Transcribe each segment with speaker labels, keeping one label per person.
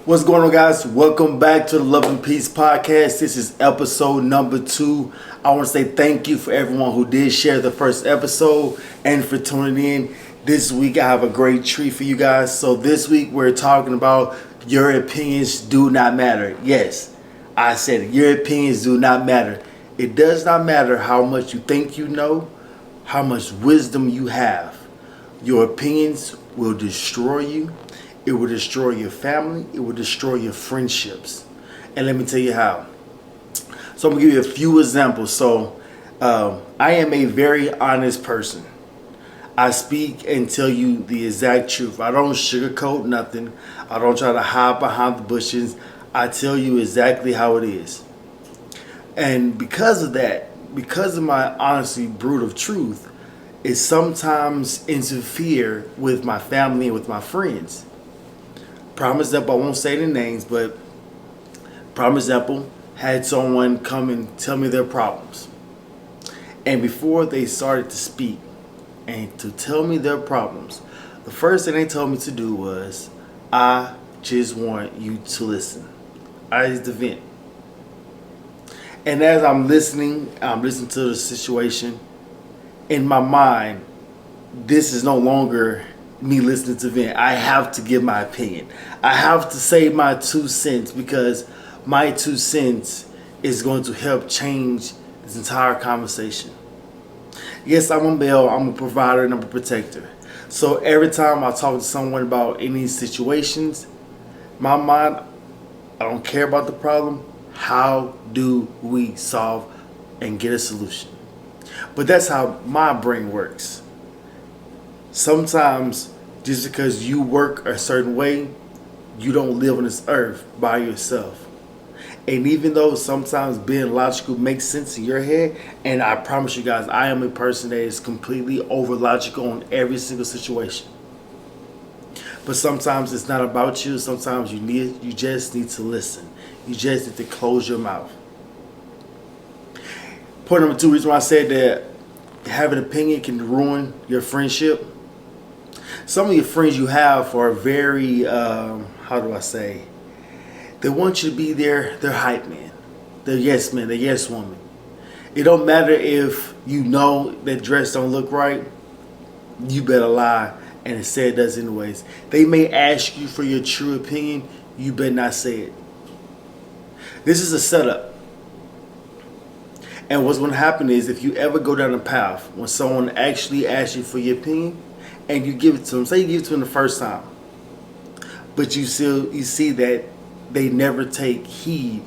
Speaker 1: What's going on, guys? Welcome back to the Love and Peace podcast. This is episode number 2. I want to say thank you for everyone who did share the first episode and for tuning in. This week I have a great treat for you guys. So this week we're talking about your opinions do not matter. Yes, I said it. Your opinions do not matter. It does not matter how much you think you know, how much wisdom you have. Your opinions will destroy you. It will destroy your family. It will destroy your friendships. And let me tell you how. So I'm going to give you a few examples. So I am a very honest person. I speak and tell you the exact truth. I don't sugarcoat nothing. I don't try to hide behind the bushes. I tell you exactly how it is. And because of that, because of my honesty, brutal truth, it sometimes interfere with my family and with my friends. Prime example, I won't say the names, but prime example, had someone come and tell me their problems. And before they started to speak and to tell me their problems, the first thing they told me to do was, I just want you to listen. I just to vent. And as I'm listening to the situation, in my mind, this is no longer me listening to vent. I have to give my opinion. I have to say my 2 cents because my 2 cents is going to help change this entire conversation. Yes, I'm a male, I'm a provider, and I'm a protector. So every time I talk to someone about any situations, my mind, I don't care about the problem. How do we solve and get a solution? But that's how my brain works. Sometimes, just because you work a certain way, you don't live on this earth by yourself. And even though sometimes being logical makes sense in your head, and I promise you guys, I am a person that is completely over logical on every single situation. But sometimes it's not about you. Sometimes you just need to listen. You just need to close your mouth. Point number 2, reason why I said that having an opinion can ruin your friendship. Some of your friends you have are very, how do I say? They want you to be their hype man, their yes man, their yes woman. It don't matter if you know that dress don't look right. You better lie and say it does anyways. They may ask you for your true opinion. You better not say it. This is a setup. And what's going to happen is if you ever go down a path when someone actually asks you for your opinion and you give it to them, say you give it to them the first time, but you see that they never take heed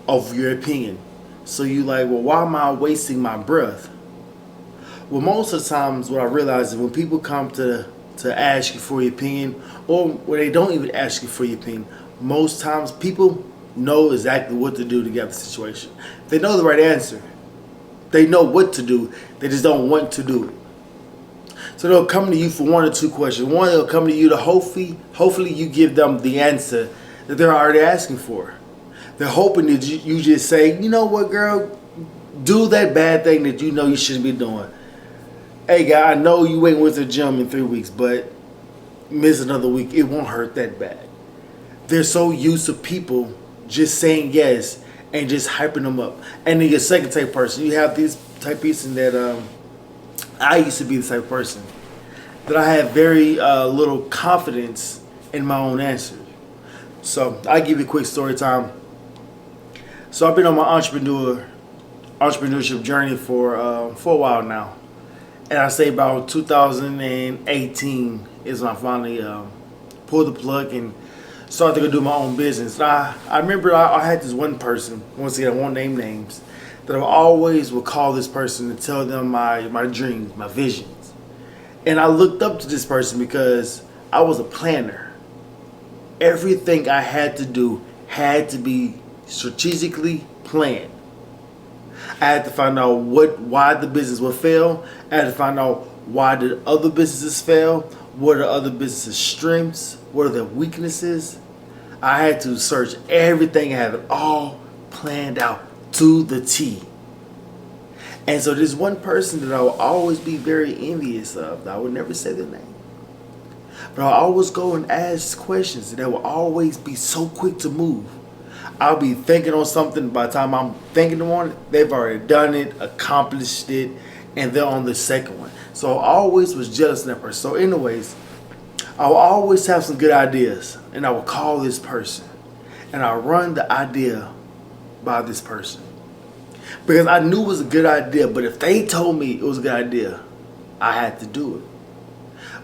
Speaker 1: of your opinion. So you like, well, why am I wasting my breath? Well, most of the times what I realize is when people come to ask you for your opinion, or when they don't even ask you for your opinion, most times people know exactly what to do to get the situation. They know the right answer. They know what to do. They just don't want to do it. So they'll come to you for 1 or 2 questions. One, they'll come to you to hopefully you give them the answer that they're already asking for. They're hoping that you just say, you know what, girl, do that bad thing that you know you shouldn't be doing. Hey, guy, I know you ain't went to the gym in 3 weeks, but miss another week. It won't hurt that bad. They're so used to people just saying yes and just hyping them up. And then your second type person, you have this type person that I used to be the type of person that I had very little confidence in my own answers. So I'll give you a quick story time. So I've been on my entrepreneurship journey for a while now. And I say about 2018 is when I finally pulled the plug and started to go do my own business. I remember I had this one person, once again I won't name names, that I always would call this person to tell them my dreams, my visions. And I looked up to this person because I was a planner. Everything I had to do had to be strategically planned. I had to find out why the business would fail. I had to find out why did other businesses fail. What are other businesses' strengths? What are their weaknesses? I had to search everything and have it all planned out to the T. And so there's one person that I will always be very envious of. I would never say their name. But I'll always go and ask questions that will always be so quick to move. I'll be thinking on something. By the time I'm thinking on it, they've already done it, accomplished it, and they're on the second one. So I always was jealous of that person. So anyways, I will always have some good ideas, and I will call this person, and I'll run the idea by this person. Because I knew it was a good idea, but if they told me it was a good idea, I had to do it.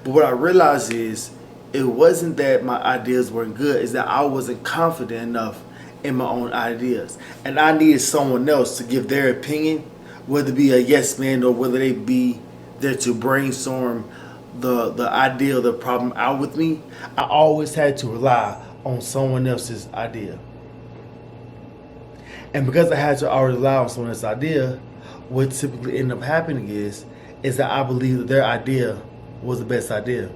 Speaker 1: But what I realized is, it wasn't that my ideas weren't good, it's that I wasn't confident enough in my own ideas. And I needed someone else to give their opinion, whether it be a yes man or whether they be there to brainstorm the idea of the problem out with me. I always had to rely on someone else's idea. And because I had to already rely on someone else's idea, what typically ended up happening is that I believed that their idea was the best idea.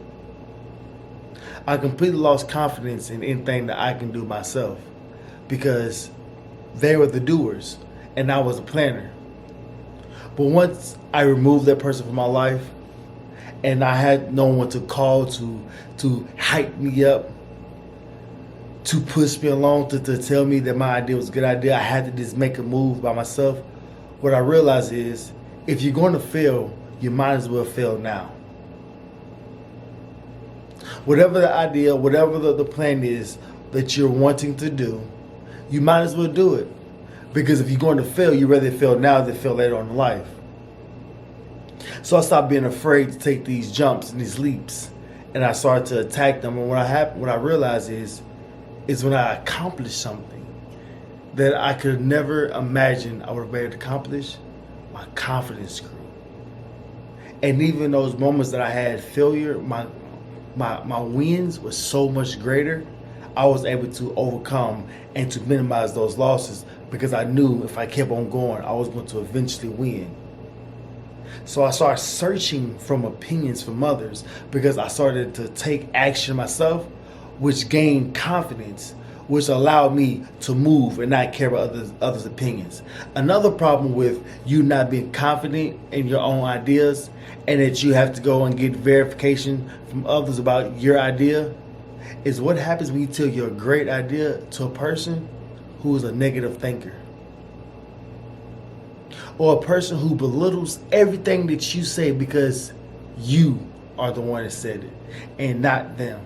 Speaker 1: I completely lost confidence in anything that I can do myself because they were the doers and I was a planner. But once I removed that person from my life and I had no one to call to hype me up, to push me along, to tell me that my idea was a good idea, I had to just make a move by myself. What I realized is, if you're going to fail, you might as well fail now. Whatever the idea, whatever the plan is that you're wanting to do, you might as well do it. Because if you're going to fail, you'd rather fail now than fail later on in life. So I stopped being afraid to take these jumps and these leaps. And I started to attack them. And what I realized is when I accomplished something that I could never imagine I would have been able to accomplish, my confidence grew. And even those moments that I had failure, my wins were so much greater. I was able to overcome and to minimize those losses because I knew if I kept on going, I was going to eventually win. So I started searching from opinions from others because I started to take action myself, which gained confidence, which allowed me to move and not care about others' opinions. Another problem with you not being confident in your own ideas and that you have to go and get verification from others about your idea is what happens when you tell your great idea to a person who is a negative thinker. Or a person who belittles everything that you say because you are the one that said it and not them.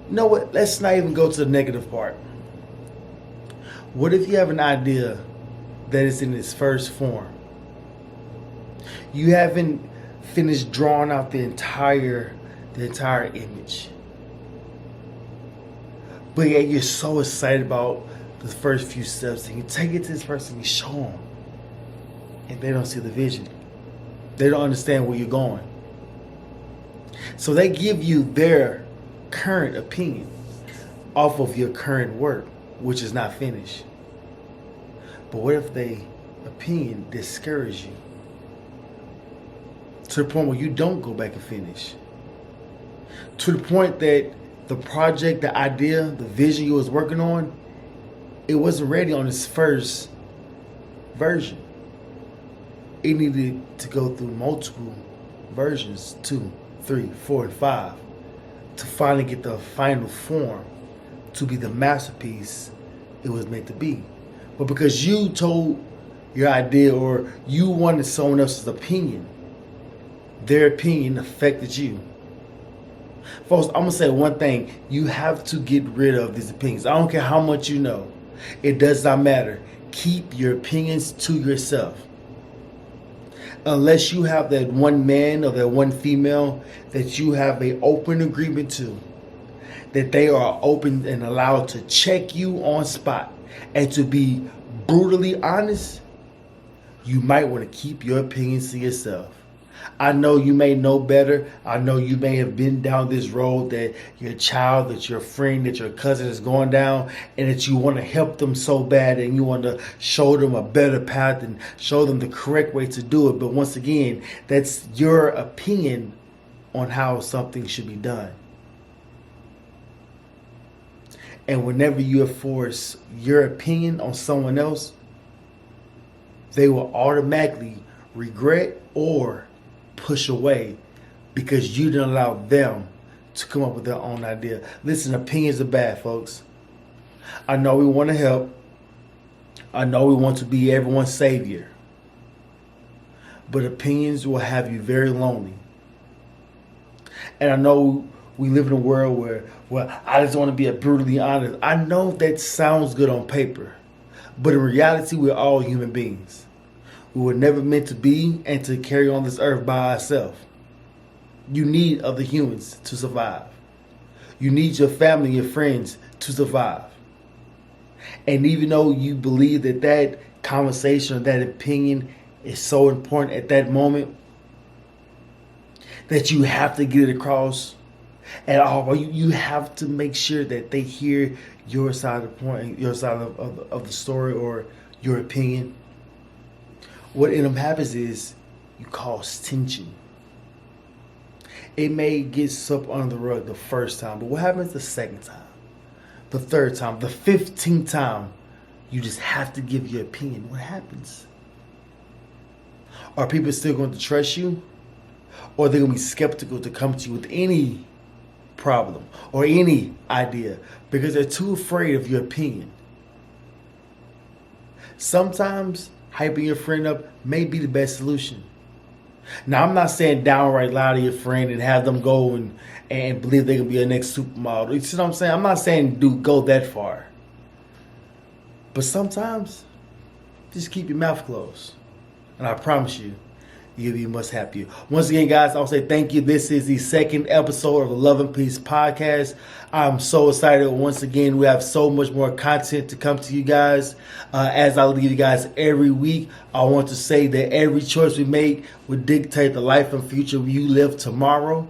Speaker 1: You know what? Let's not even go to the negative part. What if you have an idea that is in its first form? You haven't finished drawing out the entire image. But yet you're so excited about the first few steps and you take it to this person and you show them. And they don't see the vision. They don't understand where you're going. So they give you their current opinion off of your current work, which is not finished. But what if their opinion discourages you to the point where you don't go back and finish? To the point that the project, the idea, the vision you was working on, it wasn't ready on its first version. It needed to go through multiple versions, 2, 3, 4, and 5, to finally get the final form to be the masterpiece it was meant to be. But because you told your idea or you wanted someone else's opinion, their opinion affected you. Folks, I'm going to say one thing. You have to get rid of these opinions. I don't care how much you know. It does not matter. Keep your opinions to yourself. Unless you have that one man or that one female that you have an open agreement to, that they are open and allowed to check you on spot and to be brutally honest, you might want to keep your opinions to yourself. I know you may know better. I know you may have been down this road that your child, that your friend, that your cousin is going down, and that you want to help them so bad and you want to show them a better path and show them the correct way to do it. But once again, that's your opinion on how something should be done. And whenever you force your opinion on someone else, they will automatically regret or push away because you didn't allow them to come up with their own idea. Listen, opinions are bad, folks. I know we want to help. I know we want to be everyone's savior. But opinions will have you very lonely. And I know we live in a world where, well, I just want to be brutally honest. I know that sounds good on paper. But in reality, we're all human beings. We were never meant to be and to carry on this earth by ourselves. You need other humans to survive. You need your family, your friends to survive. And even though you believe that that conversation or that opinion is so important at that moment, that you have to get it across at all, you have to make sure that they hear your side of the point, your side of the story or your opinion. What in them happens is you cause tension. It may get swept under the rug the first time, but what happens the second time, the third time, the 15th time? You just have to give your opinion. What happens? Are people still going to trust you? Or are they going to be skeptical to come to you with any problem or any idea because they're too afraid of your opinion? Sometimes hyping your friend up may be the best solution. Now, I'm not saying downright lie to your friend and have them go and believe they can be a next supermodel. You see what I'm saying? I'm not saying go that far. But sometimes, just keep your mouth closed. And I promise you, you'll be much happier. Once again, guys, I'll say thank you. This is the second episode of the Love and Peace podcast. I'm so excited. Once again, we have so much more content to come to you guys. As I leave you guys every week, I want to say that every choice we make will dictate the life and future you live tomorrow.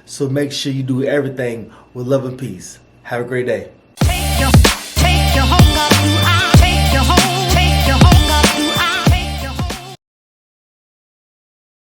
Speaker 1: So make sure you do everything with love and peace. Have a great day.